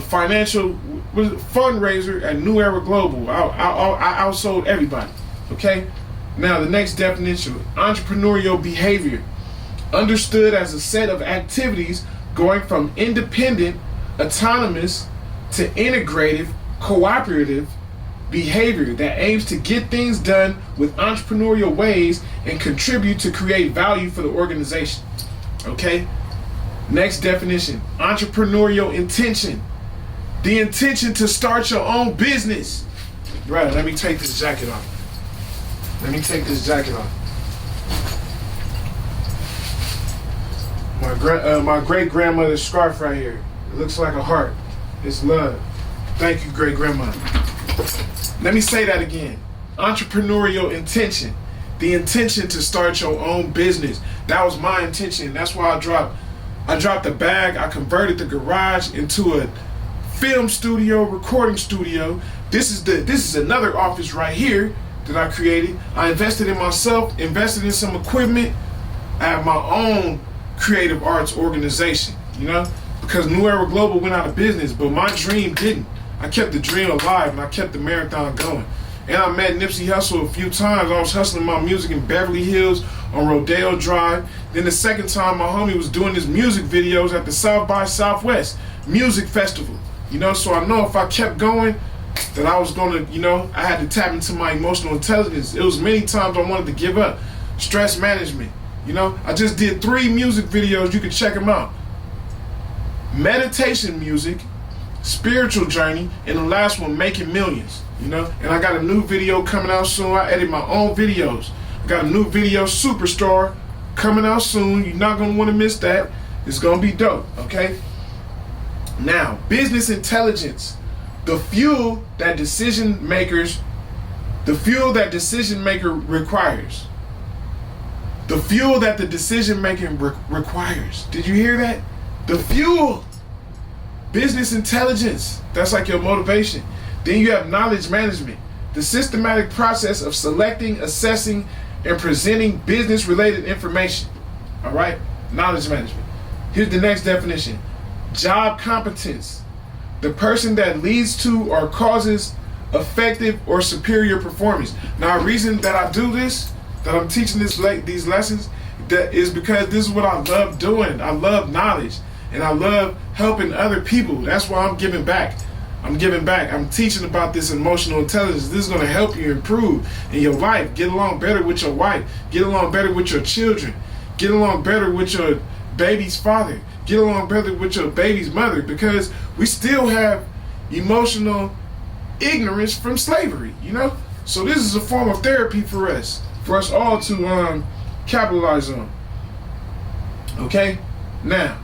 financial fundraiser at New Era Global. I outsold everybody. Okay. Now the next definition: entrepreneurial behavior, understood as a set of activities going from independent, autonomous, to integrative, cooperative behavior that aims to get things done with entrepreneurial ways and contribute to create value for the organization. Okay? Next definition: entrepreneurial intention, the intention to start your own business. Right, let me take this jacket off. My great grandmother's scarf right here. It looks like a heart. It's love. Thank you, great grandma. Let me say that again. Entrepreneurial intention. The intention to start your own business. That was my intention. That's why I dropped the bag. I converted the garage into a film studio, recording studio. This is another office right here that I created. I invested in myself, invested in some equipment. I have my own creative arts organization, you know, because New Era Global went out of business, but my dream didn't. I kept the dream alive and I kept the marathon going. And I met Nipsey Hussle a few times. I was hustling my music in Beverly Hills on Rodeo Drive. Then the second time, my homie was doing his music videos at the South by Southwest Music Festival. You know, so I know if I kept going, that I was gonna, you know, I had to tap into my emotional intelligence. It was many times I wanted to give up. Stress management. You know, I just did 3 music videos. You can check them out. Meditation music, spiritual journey, and the last one, making millions. You know, and I got a new video coming out soon. I edit my own videos. I got a new video, Superstar, coming out soon. You're not gonna want to miss that. It's gonna be dope. Okay. Now, business intelligence, the fuel that decision maker requires. The fuel that the decision making requires. Did you hear that? The fuel. Business intelligence. That's like your motivation. Then you have knowledge management, the systematic process of selecting, assessing, and presenting business-related information. All right? Knowledge management. Here's the next definition. Job competence, the person that leads to or causes effective or superior performance. Now, a reason that I do this, that I'm teaching these lessons, that is because this is what I love doing. I love knowledge, and I love helping other people. That's why I'm giving back. I'm teaching about this emotional intelligence. This is going to help you improve in your life. Get along better with your wife. Get along better with your children. Get along better with baby's father. Get along better with your baby's mother, because we still have emotional ignorance from slavery, you know? So this is a form of therapy for us all to capitalize on. Okay? Now,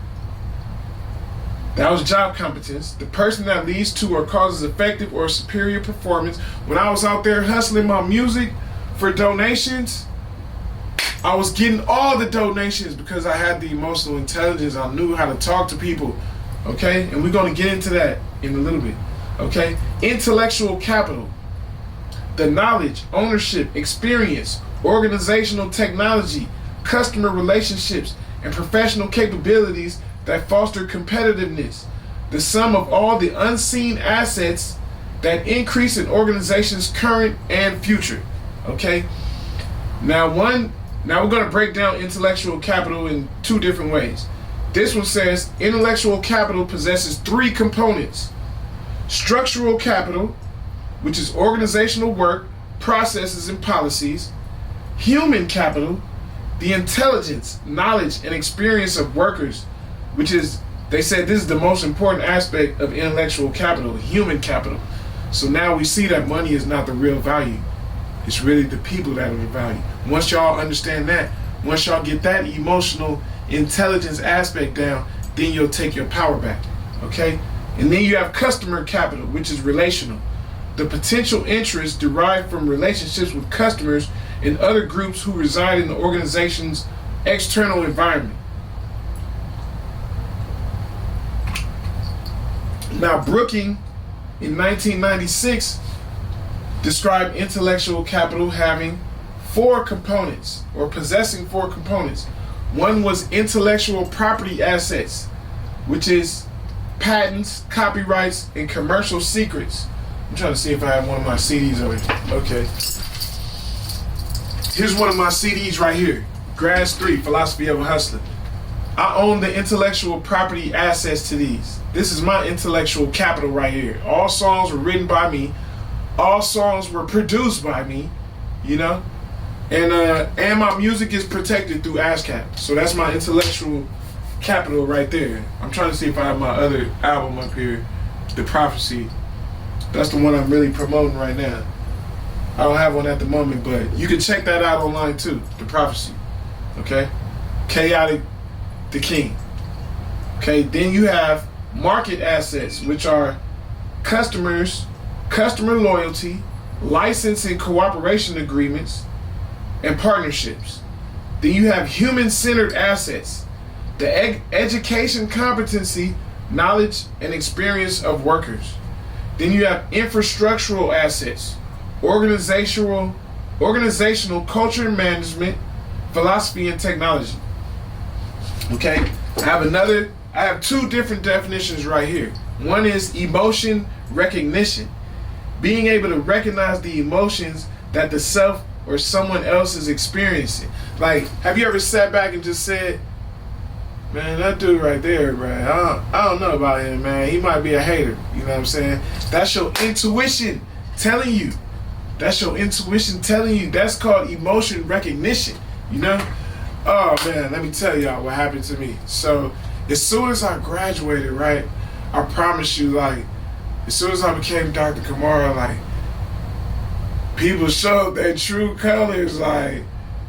that was job competence. The person that leads to or causes effective or superior performance. When I was out there hustling my music for donations, I was getting all the donations because I had the emotional intelligence. I knew how to talk to people. Okay? And we're going to get into that in a little bit. Okay? Intellectual capital. The knowledge, ownership, experience, organizational technology, customer relationships, and professional capabilities that foster competitiveness. The sum of all the unseen assets that increase an organization's current and future. Okay? Now we're going to break down intellectual capital in two different ways. This one says intellectual capital possesses three components. Structural capital, which is organizational work, processes, and policies. Human capital, the intelligence, knowledge, and experience of workers, which is, they said this is the most important aspect of intellectual capital, human capital. So now we see that money is not the real value. It's really the people that are the value. Once y'all understand that, once y'all get that emotional intelligence aspect down, then you'll take your power back. Okay? And then you have customer capital, which is relational. The potential interest derived from relationships with customers and other groups who reside in the organization's external environment. Now, Brookings in 1996 described intellectual capital having four components, or possessing four components. One was intellectual property assets, which is patents, copyrights, and commercial secrets. I'm trying to see if I have one of my CDs over here. Okay. Here's one of my CDs right here. Grass 3, Philosophy of a Hustler. I own the intellectual property assets to these. This is my intellectual capital right here. All songs were written by me. All songs were produced by me, you know? And my music is protected through ASCAP. So that's my intellectual capital right there. I'm trying to see if I have my other album up here, The Prophecy. That's the one I'm really promoting right now. I don't have one at the moment, but you can check that out online too, The Prophecy. Okay? Chaotic the King. Okay, then you have market assets, which are customers, customer loyalty, license and cooperation agreements, and partnerships. Then you have human-centered assets, the education competency, knowledge, and experience of workers. Then you have infrastructural assets, organizational culture and management, philosophy, and technology. Okay, I have two different definitions right here. One is emotion recognition, being able to recognize the emotions that the self or someone else is experiencing. Like, have you ever sat back and just said, man, that dude right there, man, I don't know about him, man. He might be a hater. You know what I'm saying? That's your intuition telling you. That's your intuition telling you. That's called emotion recognition, you know? Oh, man, let me tell y'all what happened to me. So, as soon as I graduated, right, I promise you, like, as soon as I became Dr. Kamara, like, people showed their true colors. Like,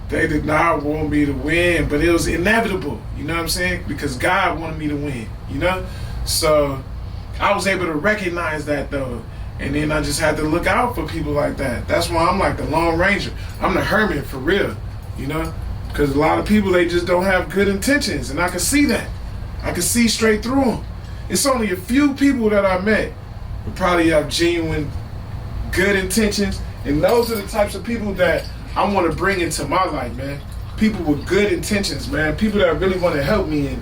they did not want me to win, but it was inevitable, you know what I'm saying? Because God wanted me to win, you know? So, I was able to recognize that, though. And then I just had to look out for people like that. That's why I'm like the Lone Ranger. I'm the hermit for real, you know? Because a lot of people, they just don't have good intentions, and I can see that. I can see straight through them. It's only a few people that I met who probably have genuine good intentions, and those are the types of people that I want to bring into my life, man. People with good intentions, man. People that really want to help me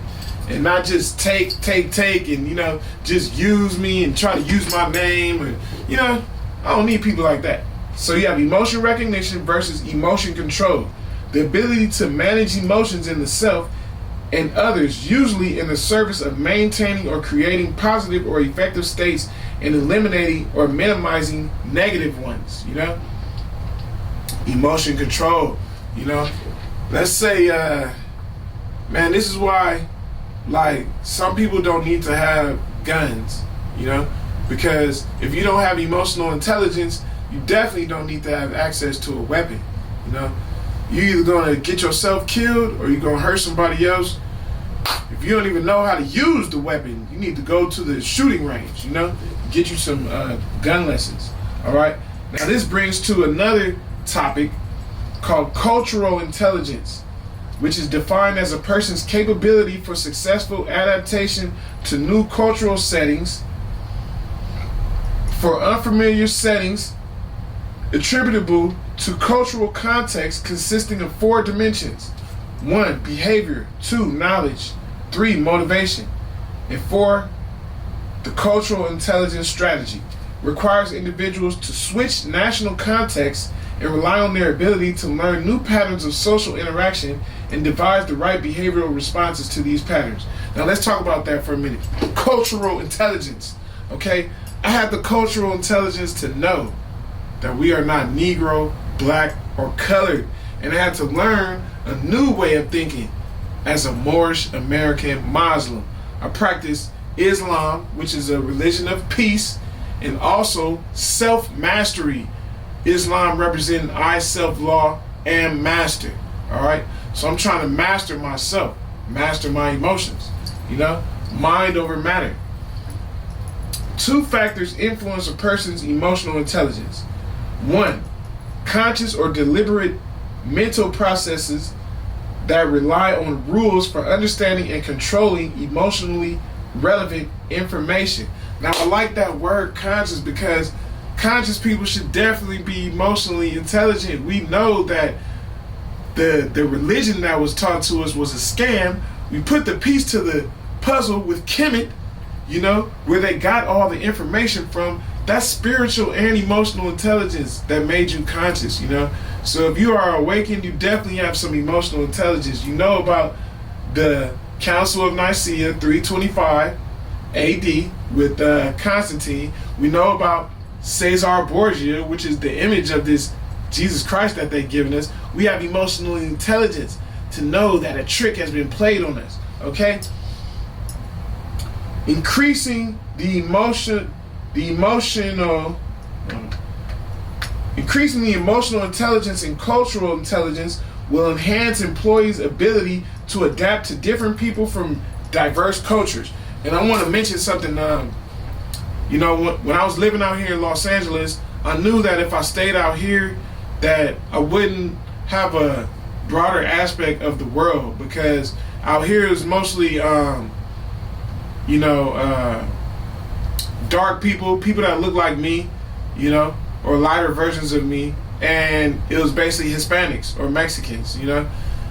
and not just take, and, you know, just use me and try to use my name. And, you know, I don't need people like that. So you have emotion recognition versus emotion control. The ability to manage emotions in the self and others, usually in the service of maintaining or creating positive or effective states and eliminating or minimizing negative ones, you know? Emotion control, you know? Let's say Man, this is why, like, some people don't need to have guns, you know? Because if you don't have emotional intelligence, you definitely don't need to have access to a weapon, you know? You're either going to get yourself killed or you're going to hurt somebody else. If you don't even know how to use the weapon, you need to go to the shooting range, you know? Get you some gun lessons, all right? Now, this brings to another topic called cultural intelligence, which is defined as a person's capability for successful adaptation to new cultural settings, for unfamiliar settings, attributable to cultural context consisting of 4 dimensions. 1, behavior. 2, knowledge. 3, motivation. And 4, the cultural intelligence strategy. Requires individuals to switch national contexts and rely on their ability to learn new patterns of social interaction and devise the right behavioral responses to these patterns. Now let's talk about that for a minute. Cultural intelligence, okay? I have the cultural intelligence to know that we are not Negro, black, or colored, and I had to learn a new way of thinking as a Moorish American Muslim. I practice Islam, which is a religion of peace, and also self-mastery. Islam representing I, self-law, and master. All right? So I'm trying to master myself, master my emotions, you know? Mind over matter. 2 factors influence a person's emotional intelligence. 1, conscious or deliberate mental processes that rely on rules for understanding and controlling emotionally relevant information. Now, I like that word conscious because conscious people should definitely be emotionally intelligent. We know that the religion that was taught to us was a scam. We put the piece to the puzzle with Kemet, you know, where they got all the information from. That's spiritual and emotional intelligence that made you conscious, you know. So if you are awakened, you definitely have some emotional intelligence. You know about the Council of Nicaea 325 AD with Constantine. We know about Caesar Borgia, which is the image of this Jesus Christ that they've given us. We have emotional intelligence to know that a trick has been played on us, okay? Increasing the emotional intelligence and cultural intelligence will enhance employees' ability to adapt to different people from diverse cultures. And I want to mention something. You know, when I was living out here in Los Angeles, I knew that if I stayed out here, that I wouldn't have a broader aspect of the world, because out here is mostly, dark people that look like me, you know, or lighter versions of me, and it was basically Hispanics or Mexicans, you know.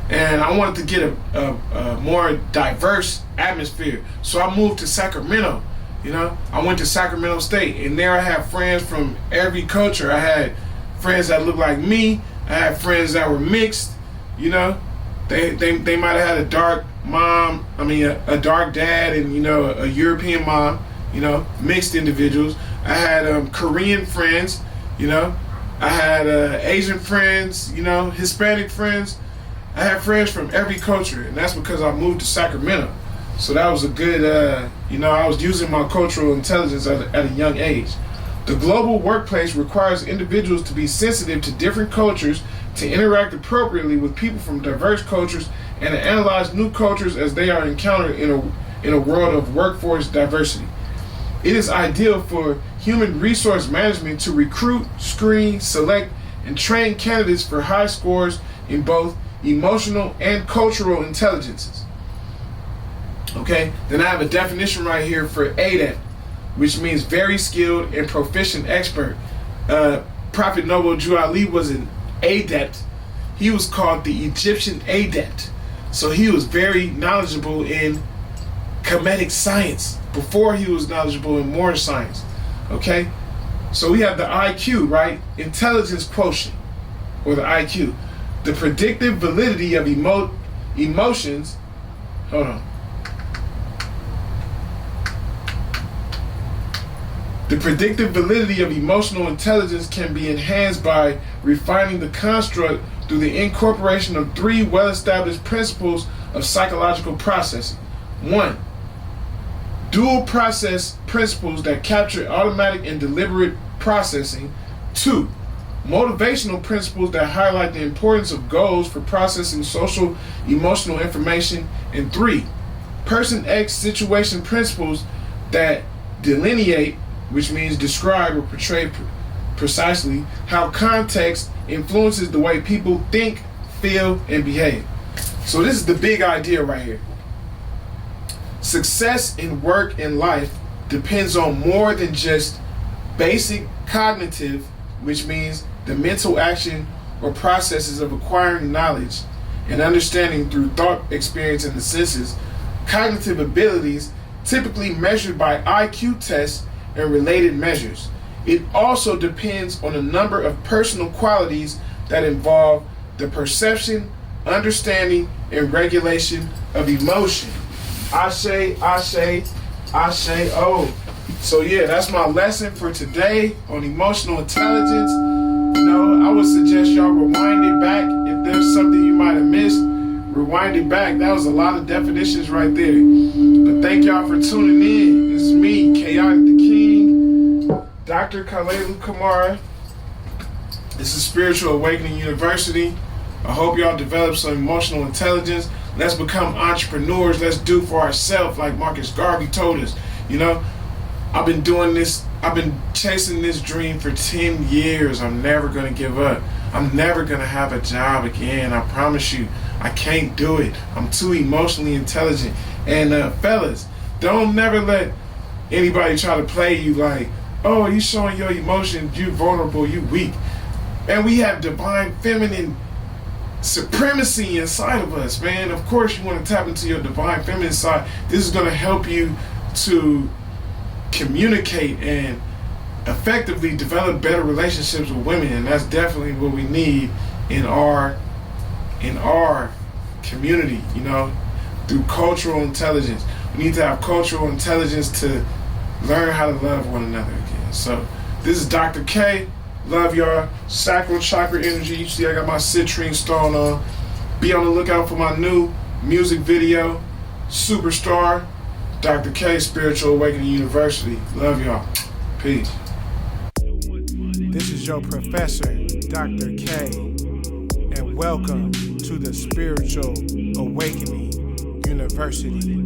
And I wanted to get a more diverse atmosphere, so I moved to Sacramento. You know, I went to Sacramento State, and there I had friends from every culture. I had friends that looked like me. I had friends that were mixed. You know, they might have had a dark mom. I mean, a dark dad, and you know, a European mom. You know, mixed individuals. I had Korean friends. You know, I had Asian friends. You know, Hispanic friends. I had friends from every culture, and that's because I moved to Sacramento. So that was a good, I was using my cultural intelligence at a young age. The global workplace requires individuals to be sensitive to different cultures, to interact appropriately with people from diverse cultures, and to analyze new cultures as they are encountered in a world of workforce diversity. It is ideal for human resource management to recruit, screen, select, and train candidates for high scores in both emotional and cultural intelligences. Okay, then I have a definition right here for adept, which means very skilled and proficient expert. Prophet Noble Drew Ali was an adept. He was called the Egyptian adept. So he was very knowledgeable in Kemetic science before he was knowledgeable in Moorish science. Okay, so we have the IQ, right? Intelligence quotient, or the IQ. The predictive validity of emotions. Hold on. The predictive validity of emotional intelligence can be enhanced by refining the construct through the incorporation of 3 well-established principles of psychological processing. 1. Dual process principles that capture automatic and deliberate processing. 2. Motivational principles that highlight the importance of goals for processing social emotional information. And 3. Person X situation principles that delineate, which means describe or portray precisely, how context influences the way people think, feel, and behave. So this is the big idea right here. Success in work and life depends on more than just basic cognitive, which means the mental action or processes of acquiring knowledge and understanding through thought, experience, and the senses. Cognitive abilities typically measured by IQ tests and related measures. It also depends on a number of personal qualities that involve the perception, understanding, and regulation of emotion. Oh. So yeah, that's my lesson for today on emotional intelligence. I would suggest y'all rewind it back if there's something you might have missed. Rewind it back. That was a lot of definitions right there. But thank y'all for tuning in. It's me, Chaotic the King, Dr. Kalilu Kamara. This is Spiritual Awakening University. I hope y'all develop some emotional intelligence. Let's become entrepreneurs. Let's do for ourselves, like Marcus Garvey told us. I've been doing this. I've been chasing this dream for 10 years. I'm never going to give up. I'm never going to have a job again. I promise you, I can't do it. I'm too emotionally intelligent. And fellas, don't never let anybody try to play you like, oh, you showing your emotions, you vulnerable, you weak. And we have divine feminine supremacy inside of us, man. Of course you want to tap into your divine feminine side. This is going to help you to communicate and effectively develop better relationships with women, and that's definitely what we need in our community, through cultural intelligence. We need to have cultural intelligence to learn how to love one another again. So this is Dr. K. Love y'all. Sacral chakra energy. You see I got my citrine stone on. Be on the lookout for my new music video, Superstar. Dr. K, Spiritual Awakening University. Love y'all. Peace. This is your professor, Dr. K, and welcome to the Spiritual Awakening University.